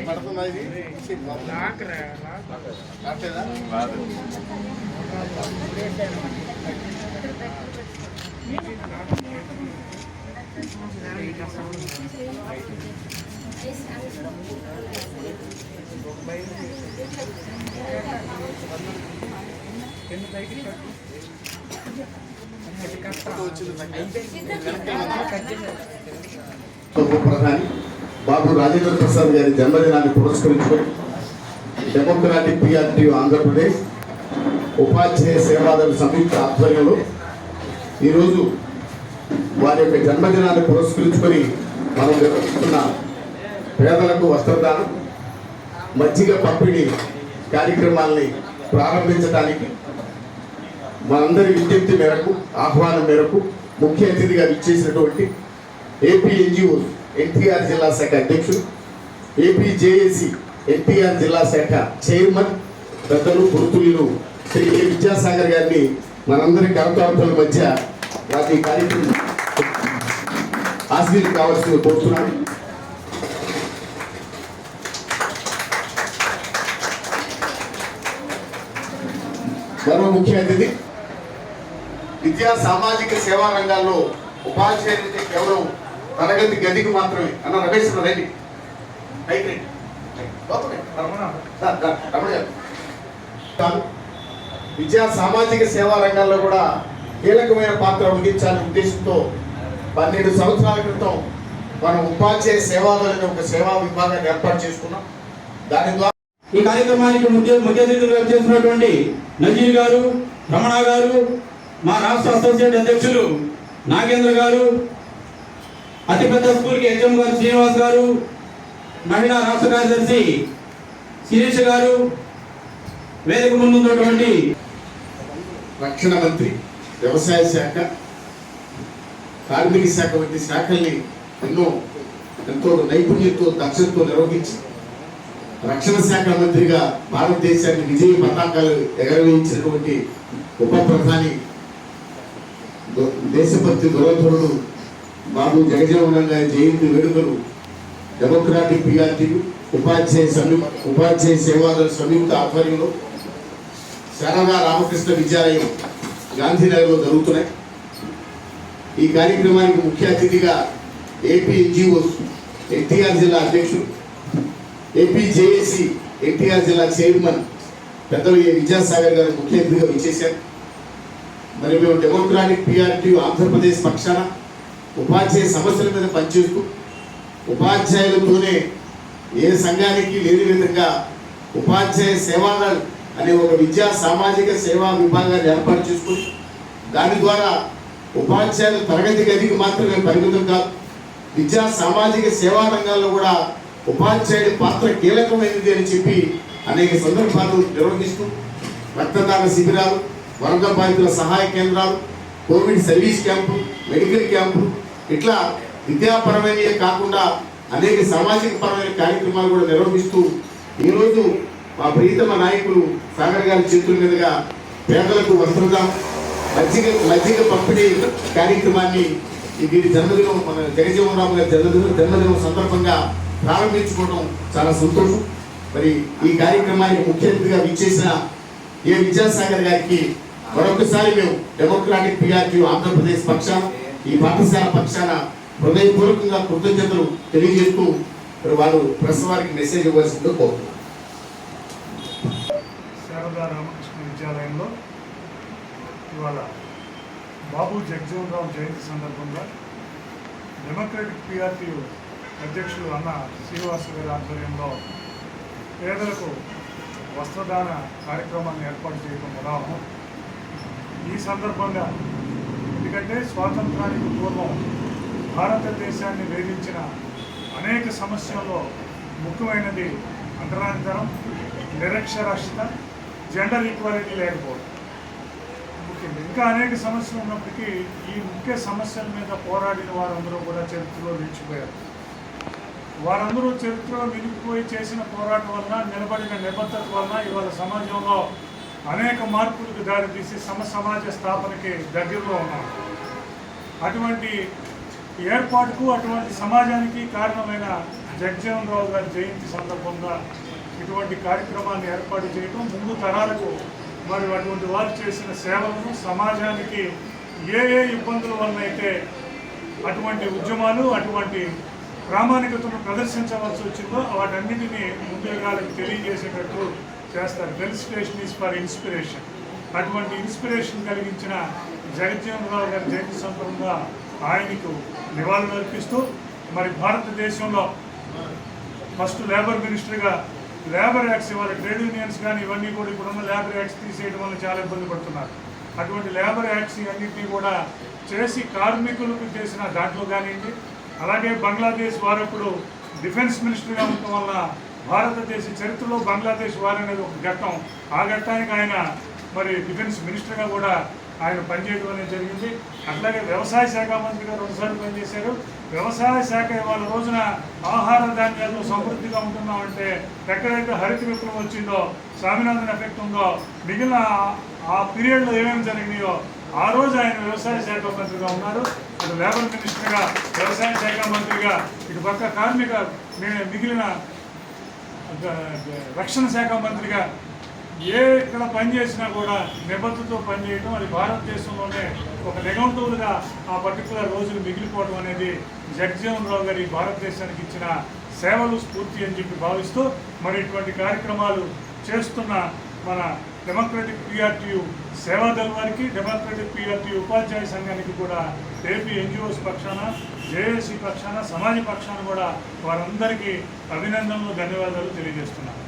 పడుతుందా ఇది ప్రధాని బాబు రాజేంద్ర ప్రసాద్ గారి జన్మదినాన్ని పురస్కరించుకొని డెమోక్రాటిక్ పిఆర్టీ ఆంధ్రప్రదేశ్ ఉపాధ్యాయ సేవాదళ సంయుక్త ఆధ్వర్యంలో ఈరోజు వారి యొక్క జన్మదినాన్ని పురస్కరించుకొని మనం నిర్వహిస్తున్న పేదలకు వస్త్రదానం మజ్జిగ పంపిణీ కార్యక్రమాల్ని ప్రారంభించడానికి మనందరి విజ్ఞప్తి మేరకు ఆహ్వానం మేరకు ముఖ్య అతిథిగా విచ్చేసినటువంటి ఏపీ ఎన్జిఓ ఎన్టీఆర్ జిల్లా శాఖ అధ్యక్షుడు, ఏపీ జేఏసీ ఎన్టీఆర్ జిల్లా శాఖ చైర్మన్ పెద్దలు గురుతులు శ్రీ ఏ విద్యాసాగర్ గారిని మనందరి కరతార్థుల మధ్య వారి కార్యక్రమం ఆశీర్వాదం కావాల్సింది కోరుతున్నాను. మరో ముఖ్య అతిథి విద్యా సామాజిక సేవా రంగాల్లో ఉపాధ్యాయులు కేవలం తరగతి గదికి మాత్రమే అన్న రమేష్ రెడ్డి విద్యా సామాజిక సేవా రంగాల్లో కూడా కీలకమైన పాత్ర వహించాలనే ఉద్దేశంతో 12 సంవత్సరాల క్రితం మనం ఉపాధ్యాయ సేవాదళని ఒక సేవా విభాగాన్ని ఏర్పాటు చేసుకున్నాం. దాని ద్వారా ఈ కార్యక్రమానికి ముఖ్య అతిథులుగా చేసినటువంటి నజీర్ గారు, రమణ గారు, మా రాష్ట్ర అసోసియేట్ అధ్యక్షులు నాగేంద్ర గారు, అతిపెద్ద స్కూల్కి హెచ్ఎం గారు శ్రీనివాస్ గారు, మహిళా రాష్ట్ర కార్యదర్శి శిరీష్ గారు, వేదిక ముందున్నటువంటి రక్షణ మంత్రి, వ్యవసాయ శాఖ, కార్మిక శాఖ వంటి శాఖల్ని ఎంతో నైపుణ్యంతో దక్షతతో నిర్వహించి రక్షణ శాఖ మంత్రిగా భారతదేశాన్ని విజయ పతాకాలు ఎగరవేయించినటువంటి ఉప ప్రధాని దేశభక్తి దురధరుడు బాబు జగజీవన్ గారి జయంతి వేడుకలు డెమోక్రాటిక్ పిఆర్టీలు ఉపాధ్యాయ సేవాదళ సంయుక్త ఆధ్వర్యంలో శారదా రామకృష్ణ విద్యాలయం గాంధీనగర్లో జరుగుతున్నాయి. ఈ కార్యక్రమానికి ముఖ్య అతిథిగా ఏపీ ఎన్జిఓస్ ఎన్టీఆర్ జిల్లా అధ్యక్షుడు, ఏపీ జేఏసీ ఎన్టీఆర్ జిల్లా చైర్మన్ పెద్దలు ఏ విద్యాసాగర్ గారు ముఖ్య అతిథిగా విచ్చేశారు. మరి మేము డెమోక్రాటిక్ పిఆర్టీ ఆంధ్రప్రదేశ్ పక్షాన ఉపాధ్యాయ సమస్యల మీద పనిచేస్తూ ఉపాధ్యాయులతోనే ఏ సంఘానికి లేని విధంగా ఉపాధ్యాయ సేవాదళ అనే ఒక విద్యా సామాజిక సేవా విభాగాన్ని ఏర్పాటు చేసుకుని దాని ద్వారా ఉపాధ్యాయులు తరగతి గదికి మాత్రమే పరిమితం కాదు, విద్యా సామాజిక సేవా రంగాల్లో కూడా ఉపాధ్యాయుడి పాత్ర కీలకమైనది అని చెప్పి అనేక సందర్భాలు నిర్వహిస్తూ రక్తదాన శిబిరాలు, వరద బాధితుల సహాయ కేంద్రాలు, Covid service camp, medical camp, ఇట్లా విద్యాపరమైనవి కాకుండా అనేక సామాజిక పరమైన కార్యక్రమాలు కూడా నిర్వహిస్తూ ఈరోజు మా ప్రియతమ నాయకులు సాగర్ గారి చేతుల మీదుగా పేదలకు వస్త్రదానం, మజ్జిగ పంపిణీ కార్యక్రమాన్ని వీరి జన్మదినం మన జగజీవన్ రామ్ గారి జన్మదినం సందర్భంగా ప్రారంభించుకోవడం చాలా సంతోషం. మరి ఈ కార్యక్రమానికి ముఖ్య అతిథిగా విచ్చేసిన ఏ విద్యాసాగర్ గారికి మరొకసారి మేము డెమోక్రాటిక్ పిఆర్టీ ఆంధ్రప్రదేశ్ పక్షాన ఈ పాఠశాల పక్షాన హృదయపూర్వకంగా కృతజ్ఞతలు తెలియజేస్తూ వారు ప్రెస్ వారికి మెసేజ్ ఇవ్వాల్సిందో కోరుతున్నాం. శారదా రామకృష్ణ విద్యాలయంలో ఇవాళ బాబు జగజీవన్ రామ్ జయంతి సందర్భంగా డెమోక్రాటిక్ పిఆర్టీ అధ్యక్షులు అన్న శ్రీనివాస్ గారి ఆధ్వర్యంలో పేదలకు వస్త్రదాన కార్యక్రమాన్ని ఏర్పాటు చేయడం ఉదాహరణ. ఈ సందర్భంగా ఎందుకంటే స్వాతంత్రానికి పూర్వం భారతదేశాన్ని వేధించిన అనేక సమస్యల్లో ముఖ్యమైనది అంటరానితనం, నిరక్షరాస్యత, జెండర్ ఈక్వాలిటీ లేకపోవడం ముఖ్యంగా. ఇంకా అనేక సమస్యలు ఉన్నప్పటికీ ఈ ముఖ్య సమస్యల మీద పోరాడిన వారందరూ కూడా చరిత్రలో నిలిచిపోయారు. వారందరూ చరిత్రలో నిలిచిపోయి చేసిన పోరాటం వలన, నిలబడిన నిబద్ధత వలన ఇవాళ సమాజంలో అనేక మార్పులకు దారితీసి సమాజ స్థాపనకి దగ్గరలో ఉన్నాం. అటువంటి ఏర్పాటుకు అటువంటి సమాజానికి కారణమైన జగజ్జీవన్ రావు గారి జయంతి సందర్భంగా ఇటువంటి కార్యక్రమాన్ని ఏర్పాటు చేయడం, ముందు తరాలకు మరి అటువంటి వారు చేసిన సేవలను సమాజానికి ఏ ఇబ్బందుల వలన అయితే అటువంటి ఉద్యమాలు అటువంటి ప్రామాణికతను ప్రదర్శించవలసి వచ్చిందో వాటన్నిటినీ ముందుగా తెలియజేసేటట్టు చేస్తారు. Felicitation is for inspiration. అటువంటి ఇన్స్పిరేషన్ కలిగించిన జగజ్జీవన్ రావు గారి జయంతి సందర్భంగా ఆయనకు నివాళులు అర్పిస్తూ, మరి భారతదేశంలో ఫస్ట్ లేబర్ మినిస్టర్గా లేబర్ యాక్ట్స్, ఇవాళ ట్రేడ్ యూనియన్స్ కానీ ఇవన్నీ కూడా ఇప్పుడున్న లేబర్ యాక్ట్స్ తీసేయడం వల్ల చాలా ఇబ్బంది పడుతున్నారు. అటువంటి లేబర్ యాక్ట్స్ అన్నింటినీ కూడా చేసి కార్మికులకు చేసిన దాంట్లో కానివ్వండి, అలాగే బంగ్లాదేశ్ వారు ఇప్పుడు డిఫెన్స్ మినిస్టర్గా ఉండటం వల్ల భారతదేశ చరిత్రలో బంగ్లాదేశ్ వారు అనేది ఒక ఘట్టం. ఆ ఘట్టానికి ఆయన మరి డిఫెన్స్ మినిస్టర్గా కూడా ఆయన పనిచేయడం అనేది జరిగింది. అట్లాగే వ్యవసాయ శాఖ మంత్రిగా 2 సార్లు పనిచేశారు. వ్యవసాయ శాఖ ఇవాళ రోజున ఆహార ధాన్యాలు సమృద్ధిగా ఉంటున్నామంటే ఎక్కడైతే హరిత విప్లవం వచ్చిందో, స్వామినాథన్ ఎఫెక్ట్ ఉందో, మిగిలిన ఆ పీరియడ్లో ఏమేమి జరిగినాయో ఆ రోజు ఆయన వ్యవసాయ శాఖ మంత్రిగా ఉన్నారు. అటు లేబర్ మినిస్టర్గా, వ్యవసాయ శాఖ మంత్రిగా, ఇటు పక్క కార్మిక మిగిలిన రక్షణ శాఖ మంత్రిగా ఇక్కడ పనిచేసినా కూడా నిబద్ధతతో పనిచేయడం, అది భారతదేశంలోనే ఒక నిఘంటువులుగా ఆ పర్టికులర్ రోజులు మిగిలిపోవడం అనేది జగజ్జీవన్ రావు గారి భారతదేశానికి ఇచ్చిన సేవలు స్ఫూర్తి అని చెప్పి భావిస్తూ, మరి ఇటువంటి కార్యక్రమాలు చేస్తున్న మన డెమోక్రటిక్ పిఆర్టీయు సేవాదళ వారికి, డెమోక్రటిక్ పిఆర్టీయు ఉపాధ్యాయ సంఘానికి కూడా ఏపీ ఎన్జిఓస్ పక్షాన, జేఏసీ పక్షాన, సమాజ పక్షాన కూడా వారందరికీ అభినందనలు, ధన్యవాదాలు తెలియజేస్తున్నాను.